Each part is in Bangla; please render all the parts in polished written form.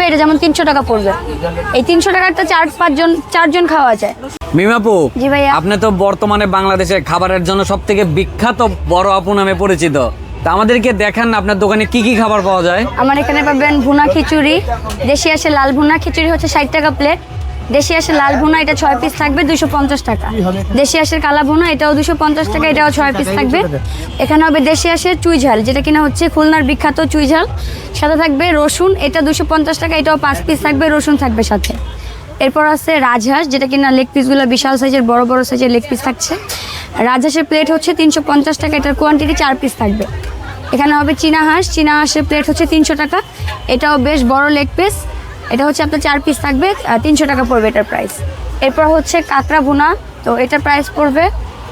এটা যেমন 300 টাকা পড়বে। এই 300 টাকাটা 4-5 জন খাওয়া যায়। মিমাপু, জি ভাইয়া। আপনি তো বর্তমানে বাংলাদেশের খাবারের জন্য সবথেকে বিখ্যাত বড় আপু নামে পরিচিত। তা আমাদেরকে দেখান না আপনার দোকানে কি কি খাবার পাওয়া যায়। আমার এখানে পাবেন ভুনা খিচুড়ি, দেশি আসে লাল ভুনা খিচুড়ি হচ্ছে 60 টাকা প্লেট। দেশি আসে লাল ভুনা এটা 6 পিস থাকবে 250 টাকা। দেশি আসের কালা ভুনা এটাও 250 টাকা, এটাও 6 পিস থাকবে। এখানে হবে দেশি আসে চুই ঝাল, যেটা কিনা হচ্ছে খুলনার বিখ্যাত চুই ঝাল। সাথে থাকবে রসুন, এটা 250 টাকা, এটাও 5 পিস থাকবে, রসুন থাকবে সাথে। এরপর আছে রাজহাঁস, যেটা কিনা লেগ পিসগুলো বিশাল সাইজের, বড় বড় সাইজের লেগ পিস থাকছে। রাজহাঁসের প্লেট হচ্ছে 350 টাকা, এটার কোয়ান্টিটি 4 পিস থাকবে। এখানে হবে চীনা হাঁসের প্লেট হচ্ছে 300 টাকা, এটাও বেশ বড় লেগ পিস, এটা হচ্ছে আপনার 4 পিস থাকবে, 300 টাকা পড়বে এটার প্রাইস। এরপর হচ্ছে কাঁকড়া ভুনা, তো এটার প্রাইস পড়বে,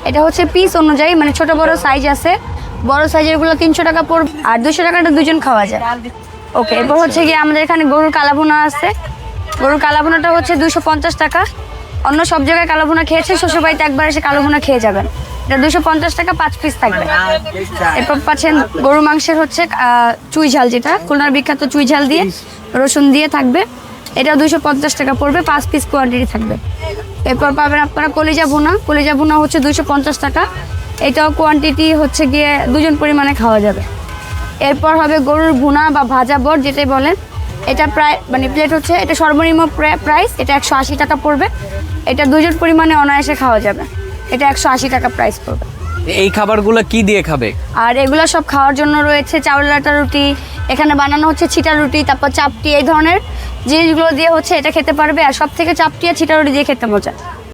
এটা হচ্ছে পিস অনুযায়ী, মানে ছোট বড় সাইজ আছে, বড় সাইজেরগুলো 300 টাকা পড়বে, আর 200 টাকাটা 2 জন খাওয়া যায়। ওকে, এরপর হচ্ছে গিয়ে আমাদের এখানে গরুর কালা ভুনা আছে। গরুর কালা ভুনাটা হচ্ছে 250 টাকা। অন্য সব জায়গায় কালো ভুনা খেয়েছে, শ্বশুরবাড়িতে একবার এসে কালো ভুনা খেয়ে যাবেন। এটা 250 টাকা, 5 পিস থাকবে। এরপর পাচ্ছেন গরু মাংসের হচ্ছে চুই ঝাল, যেটা খুলনার বিখ্যাত চুই ঝাল দিয়ে রসুন দিয়ে থাকবে, এটা 250 টাকা পড়বে, 5 পিস কোয়ান্টিটি থাকবে। এরপর পাবেন আপনারা কলিজা ভুনা হচ্ছে 250 টাকা, এটাও কোয়ান্টিটি হচ্ছে গিয়ে 2 জন পরিমাণে খাওয়া যাবে। এরপর হবে গরুর ভুনা বা ভাজা বট যেটাই বলেন, এটা প্রায় মানে প্লেট হচ্ছে, এটা সর্বনিম্ন প্রাইস, এটা 180 টাকা পড়বে, এটা 2 জন পরিমাণে অনায়াসে খাওয়া যাবে, এটা 180 টাকা প্রাইস পড়বে। এই খাবারগুলো কি দিয়ে খাবে? আর এগুলো সব খাওয়ার জন্য রয়েছে চাউলের আটা রুটি, এখানে বানানো হচ্ছে ছিটা রুটি, তারপর চাপটি, এই ধরনের জিনিসগুলো দিয়ে হচ্ছে এটা খেতে পারবে। আর সব থেকে চাপটি আর ছিটা রুটি দিয়ে খেতে মজা।